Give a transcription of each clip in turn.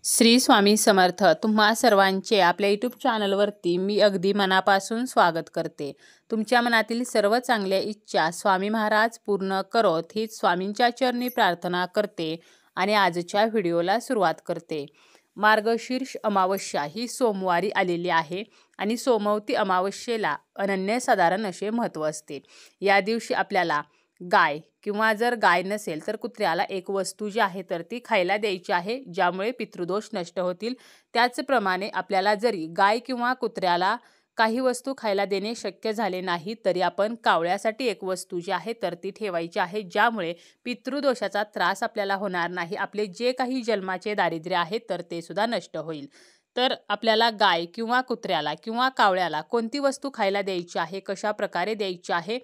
श्री स्वामी समर्थ. तुम्हा सर्वांचे आपल्या यूट्यूब चॅनलवरती मी अगदी मनापासून स्वागत करते. तुमच्या मनातील सर्व चांगल्या इच्छा स्वामी महाराज पूर्ण करोत हीच स्वामींच्या चरणी प्रार्थना करते आणि आजच्या व्हिडिओला सुरुवात करते. मार्गशीर्ष अमावस्या ही सोमवारी आलेली आहे आणि सोमवती अमावस्येला अनन्यसाधारण असे महत्त्व असते. या दिवशी आपल्याला गाय किंवा जर गाय नसेल तर कुत्र्याला एक वस्तू जी आहे तर ती खायला द्यायची आहे, ज्यामुळे पितृदोष नष्ट होतील. त्याचप्रमाणे आपल्याला जरी गाय किंवा कुत्र्याला काही वस्तू खायला देणे शक्य झाले नाही तरी आपण कावळ्यासाठी एक वस्तू जी आहे तर ती ठेवायची आहे, ज्यामुळे पितृदोषाचा त्रास आपल्याला होणार नाही. आपले जे काही जन्माचे दारिद्र्य आहे तर ते सुद्धा नष्ट होईल. तर आपल्याला गाय किंवा कुत्र्याला किंवा कावळ्याला कोणती वस्तू खायला द्यायची आहे, कशा प्रकारे द्यायची आहे,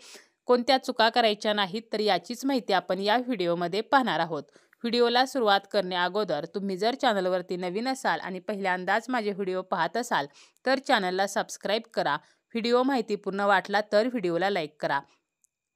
कोणत्या चुका करायच्या नाहीत तर याचीच माहिती आपण या व्हिडिओमध्ये पाहणार आहोत. व्हिडिओला सुरुवात करण्या अगोदर तुम्ही जर चॅनलवरती नवीन असाल आणि पहिल्यांदाच माझे व्हिडिओ पाहत असाल तर चॅनलला सबस्क्राईब करा. व्हिडिओ माहितीपूर्ण वाटला तर व्हिडिओला लाईक करा.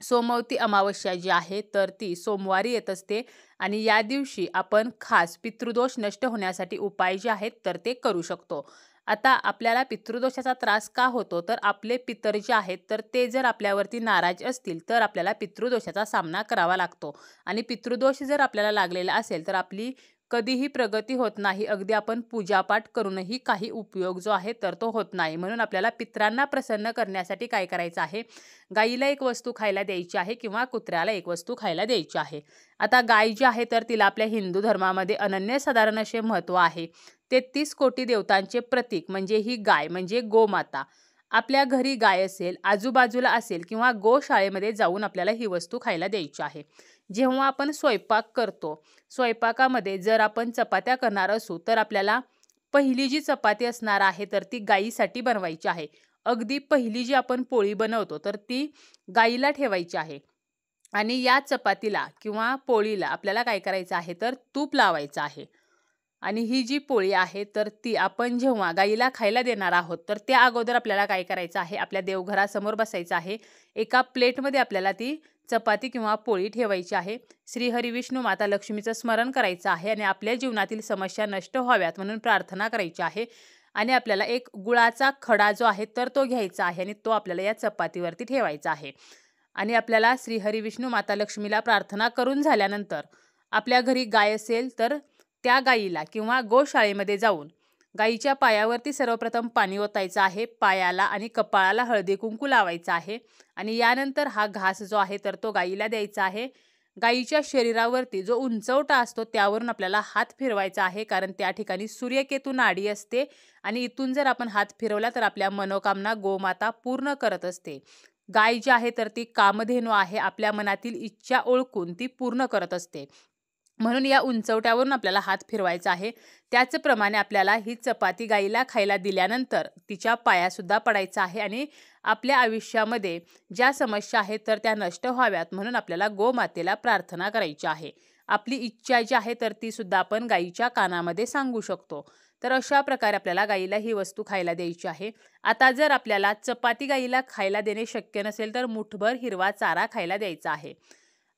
सोमवती अमावस्या जी आहे तर ती सोमवारी येत असते आणि या दिवशी आपण खास पितृदोष नष्ट होण्यासाठी उपाय जे आहेत तर ते करू शकतो. आता आपल्याला पितृदोषाचा त्रास का होतो तर आपले पितर जे आहेत तर ते जर आपल्यावरती नाराज असतील तर आपल्याला पितृदोषाचा सामना करावा लागतो आणि पितृदोष जर आपल्याला लागलेला असेल तर आपली कधीही प्रगती होत नाही. अगदी आपण पूजापाठ करूनही काही उपयोग जो आहे तर तो होत नाही. म्हणून आपल्याला पितरांना प्रसन्न करण्यासाठी काय करायचं आहे, गाईला एक वस्तू खायला द्यायची आहे किंवा कुत्र्याला एक वस्तू खायला द्यायची आहे. आता गाय जी आहे तर तिला आपल्या हिंदू धर्मामध्ये अनन्यसाधारण असे महत्त्व आहे. 33 कोटी देवतांचे प्रतीक म्हणजे ही गाय म्हणजे गोमाता. आपल्या घरी गाय असेल, आजूबाजूला असेल किंवा गोशाळेमध्ये जाऊन आपल्याला ही वस्तू खायला द्यायची आहे. जेव्हा आपण स्वयंपाक करतो, स्वयंपाकामध्ये जर आपण चपात्या करणार असू तर आपल्याला पहिली जी चपाती असणार आहे तर ती गाईसाठी बनवायची आहे. अगदी पहिली जी आपण पोळी बनवतो तर ती गाईला ठेवायची आहे आणि या चपातीला किंवा पोळीला आपल्याला काय करायचं आहे तर तूप लावायचं आहे. आणि ही जी पोळी आहे तर ती आपण जेव्हा गाईला खायला देणार आहोत तर त्या अगोदर आपल्याला काय करायचं आहे, आपल्या देवघरासमोर बसायचं आहे. एका प्लेटमध्ये आपल्याला ती चपाती किंवा पोळी ठेवायची आहे. श्री हरी विष्णू माता लक्ष्मीचं स्मरण करायचं आहे आणि आपल्या जीवनातील समस्या नष्ट व्हाव्यात म्हणून प्रार्थना करायची आहे. आणि आपल्याला एक गुळाचा खडा जो आहे तर तो घ्यायचा आहे आणि तो आपल्याला या चपातीवरती ठेवायचा आहे. आणि आपल्याला श्री हरी विष्णू माता लक्ष्मीला प्रार्थना करून झाल्यानंतर आपल्या घरी गाय असेल तर त्या गाईला किंवा गोशाळेमध्ये जाऊन गाईच्या पायावरती सर्वप्रथम पाणी ओतायचं आहे. पायाला आणि कपाळाला हळदी कुंकू लावायचं आहे आणि यानंतर हा घास जो आहे तर तो गाईला द्यायचा आहे. गाईच्या शरीरावरती जो उंचवटा असतो त्यावरून आपल्याला हात फिरवायचा आहे, कारण त्या ठिकाणी सूर्यकेतू नाडी असते आणि इथून जर आपण हात फिरवला तर आपल्या मनोकामना गोमाता पूर्ण करत असते. गाय जी आहे तर ती कामधेनू आहे, आपल्या मनातील इच्छा ओळखून ती पूर्ण करत असते. म्हणून या उंचवट्यावरून आपल्याला हात फिरवायचा आहे. त्याचप्रमाणे आपल्याला ही चपाती गाईला खायला दिल्यानंतर तिच्या पायासुद्धा पडायचा आहे आणि आपल्या आयुष्यामध्ये ज्या समस्या आहेत तर त्या नष्ट व्हाव्यात म्हणून आपल्याला गोमातेला प्रार्थना करायची आहे. आपली इच्छा जी आहे तर ती सुद्धा आपण गाईच्या कानामध्ये सांगू शकतो. तर अशा प्रकारे आपल्याला गाईला ही वस्तू खायला द्यायची आहे. आता जर आपल्याला चपाती गाईला खायला देणे शक्य नसेल तर मुठभर हिरवा चारा खायला द्यायचा आहे.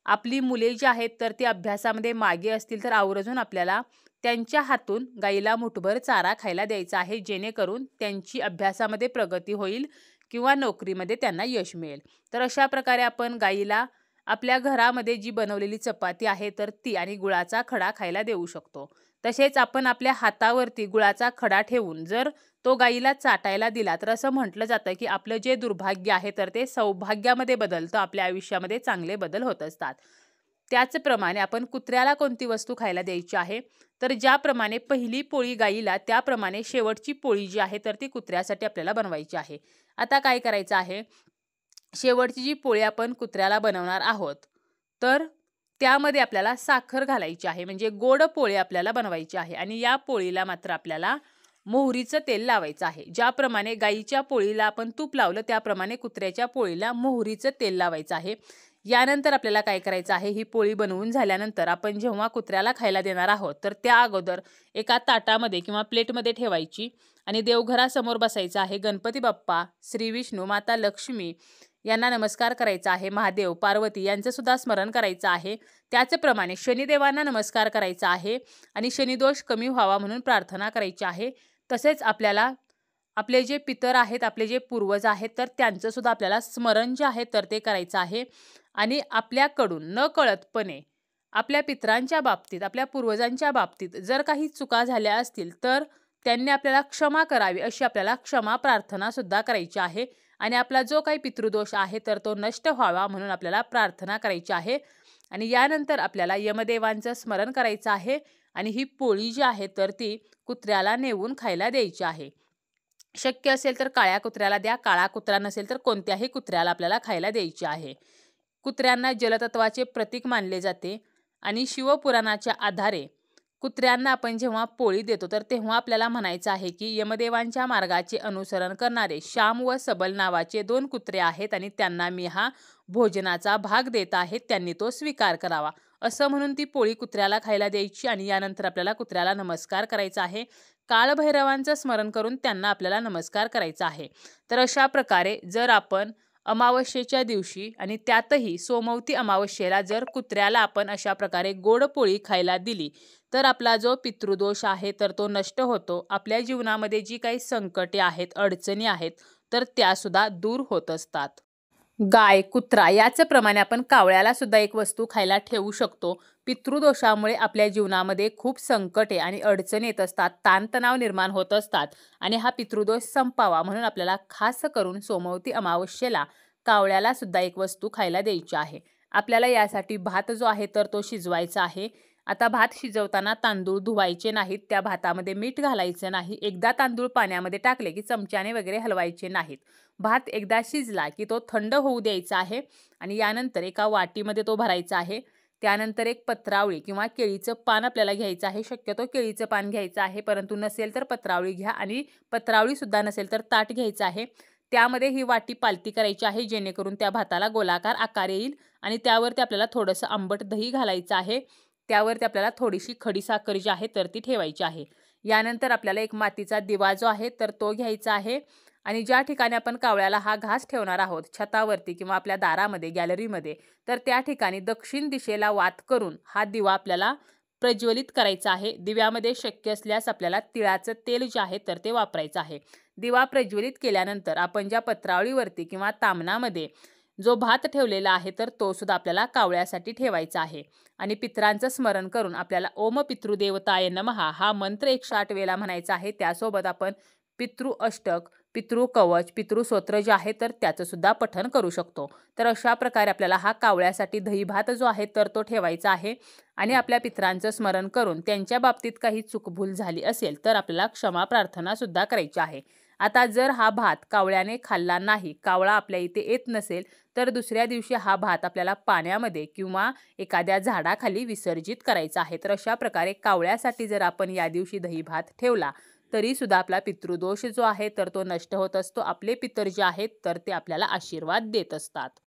आपली मुले जी आहेत तर ती अभ्यासामध्ये मागे असतील तर आवर्जून आपल्याला त्यांच्या हातून गाईला मुठभर चारा खायला द्यायचा आहे, जेणेकरून त्यांची अभ्यासामध्ये प्रगती होईल किंवा नोकरीमध्ये त्यांना यश मिळेल. तर अशा प्रकारे आपण गाईला आपल्या घरामध्ये जी बनवलेली चपाती आहे तर ती आणि गुळाचा खडा खायला देऊ शकतो. तसेच आपण आपल्या हातावरती गुळाचा खडा ठेवून जर तो गाईला चाटायला दिला तर असं म्हटलं जातं की आपलं जे दुर्भाग्य आहे तर ते सौभाग्यामध्ये बदलतं, आपल्या आयुष्यामध्ये चांगले बदल होत असतात. त्याचप्रमाणे आपण कुत्र्याला कोणती वस्तू खायला द्यायची आहे तर ज्याप्रमाणे पहिली पोळी गाईला त्याप्रमाणे शेवटची पोळी जी आहे तर ती कुत्र्यासाठी आपल्याला बनवायची आहे. आता काय करायचं आहे, शेवटची जी पोळी आपण कुत्र्याला बनवणार आहोत तर त्यामध्ये आपल्याला साखर घालायची आहे, म्हणजे गोड पोळी आपल्याला बनवायची आहे. आणि या पोळीला मात्र आपल्याला मोहरीचं तेल लावायचं आहे. ज्याप्रमाणे गाईच्या पोळीला आपण तूप लावलं त्याप्रमाणे कुत्र्याच्या पोळीला मोहरीचं तेल लावायचं आहे. यानंतर आपल्याला काय करायचं आहे, ही पोळी बनवून झाल्यानंतर आपण जेव्हा कुत्र्याला खायला देणार आहोत तर त्या अगोदर एका ताटामध्ये किंवा प्लेटमध्ये ठेवायची आणि देवघरासमोर बसायचं आहे. गणपती बाप्पा, श्री विष्णू, माता लक्ष्मी यांना नमस्कार करायचा आहे. महादेव, पार्वती यांचं सुद्धा स्मरण करायचं आहे. त्याचप्रमाणे शनिदेवांना नमस्कार करायचा आहे आणि शनिदोष कमी व्हावा म्हणून प्रार्थना करायची आहे. तसेच आपल्याला आपले जे पितर आहेत, आपले जे पूर्वज आहेत, तर त्यांचं सुद्धा आपल्याला स्मरण जे आहे तर ते करायचं आहे. आणि आपल्याकडून नकळतपणे आपल्या पितरांच्या बाबतीत, आपल्या पूर्वजांच्या बाबतीत जर काही चुका झाल्या असतील तर त्यांनी आपल्याला क्षमा करावी अशी आपल्याला क्षमा प्रार्थना सुद्धा करायची आहे. आणि आपला जो काही पितृदोष आहे तर तो नष्ट व्हावा म्हणून आपल्याला प्रार्थना करायची आहे. आणि यानंतर आपल्याला यमदेवांचं स्मरण करायचं आहे आणि ही पोळी जी आहे तर ती कुत्र्याला नेऊन खायला द्यायची आहे. शक्य असेल तर काळ्या कुत्र्याला द्या, काळा कुत्रा नसेल तर कोणत्याही कुत्र्याला आपल्याला खायला द्यायची आहे. कुत्र्यांना जलतत्वाचे प्रतीक मानले जाते आणि शिवपुराणाच्या आधारे कुत्र्यांना आपण जेव्हा पोळी देतो तर तेव्हा आपल्याला म्हणायचं आहे की यमदेवांच्या मार्गाचे अनुसरण करणारे श्याम व सबल नावाचे 2 कुत्रे आहेत आणि त्यांना मी हा भोजनाचा भाग देत आहे, त्यांनी तो स्वीकार करावा असं म्हणून ती पोळी कुत्र्याला खायला द्यायची. आणि यानंतर आपल्याला कुत्र्याला नमस्कार करायचा आहे. काळभैरवांचं स्मरण करून त्यांना आपल्याला नमस्कार करायचा आहे. तर अशा प्रकारे जर आपण अमावस्येच्या दिवशी आणि त्यातही सोमवती अमावस्येला जर कुत्र्याला आपण अशा प्रकारे गोड पोळी खायला दिली तर आपला जो पितृदोष आहे तर तो नष्ट होतो. आपल्या जीवनामध्ये जी काही संकटे आहेत, अडचणी आहेत तर त्यासुद्धा दूर होत असतात. गाय, कुत्रा याचप्रमाणे आपण कावळ्याला सुद्धा एक वस्तू खायला ठेवू शकतो. पितृदोषामुळे आपल्या जीवनामध्ये खूप संकटे आणि अडचणी येत असतात, ताणतणाव निर्माण होत असतात आणि हा पितृदोष संपावा म्हणून आपल्याला खास करून सोमवती अमावस्येला कावळ्याला सुद्धा एक वस्तू खायला द्यायची आहे. आपल्याला यासाठी भात जो आहे तर तो शिजवायचा आहे. आता भात शिजवताना तांदूळ धुवायचे नाहीत, त्या भातामध्ये मीठ घालायचं नाही. एकदा तांदूळ पाण्यामध्ये टाकले की चमच्याने वगैरे हलवायचे नाहीत. भात एकदा शिजला की तो थंड होऊ द्यायचा आहे आणि यानंतर एका वाटीमध्ये तो भरायचा आहे. त्यानंतर एक पत्रावळी किंवा केळीचं पान आपल्याला घ्यायचं आहे. शक्यतो केळीचं पान घ्यायचं आहे, परंतु नसेल तर पत्रावळी घ्या आणि पत्रावळीसुद्धा नसेल तर ताट घ्यायचं आहे. त्यामध्ये ही वाटी पालती करायची आहे जेणेकरून त्या भाताला गोलाकार आकार येईल आणि त्यावरती आपल्याला थोडंसं आंबट दही घालायचं आहे. त्यावरती आपल्याला थोडीशी खडीसाखर जी आहे तर ती ठेवायची आहे. यानंतर आपल्याला एक मातीचा दिवा जो आहे तर तो घ्यायचा आहे आणि ज्या ठिकाणी आपण कावळ्याला हा घास ठेवणार आहोत, छतावरती किंवा आपल्या दारामध्ये, गॅलरीमध्ये, तर त्या ठिकाणी दक्षिण दिशेला वात करून हा दिवा आपल्याला प्रज्वलित करायचा आहे. दिव्यामध्ये शक्य असल्यास आपल्याला तिळाचं तेल जे आहे तर ते वापरायचं आहे. दिवा प्रज्वलित केल्यानंतर आपण ज्या पत्रावळीवरती किंवा तामणामध्ये जो भात ठेवलेला आहे तर तो सुद्धा आपल्याला कावळ्यासाठी ठेवायचा आहे. आणि पितरांचं स्मरण करून आपल्याला ओम पितृदेवताय नमः हा मंत्र 108 वेळा म्हणायचा आहे. त्यासोबत आपण पितृ अष्टक, पितृ कवच, पितृस्तोत्र जे आहे तर त्याचं सुद्धा पठण करू शकतो. तर अशा प्रकारे आपल्याला हा कावळ्यासाठी दही भात जो आहे तर तो ठेवायचा आहे. आणि आपल्या पितरांचं स्मरण करून त्यांच्या बाबतीत काही चूकभूल झाली असेल तर आपल्याला क्षमा प्रार्थना सुद्धा करायची आहे. आता जर हा भात कावळ्याने खाल्ला नाही, कावळा आपल्या इथे येत नसेल तर दुसऱ्या दिवशी हा भात आपल्याला पाण्यामध्ये किंवा एखाद्या झाडाखाली विसर्जित करायचा आहे. तर अशा प्रकारे कावळ्यासाठी जर आपण या दिवशी दही भात ठेवला तरी सुद्धा आपला पितृदोष जो आहे तर तो नष्ट होत असतो. आपले पितर जे आहेत तर ते आपल्याला आशीर्वाद देत असतात.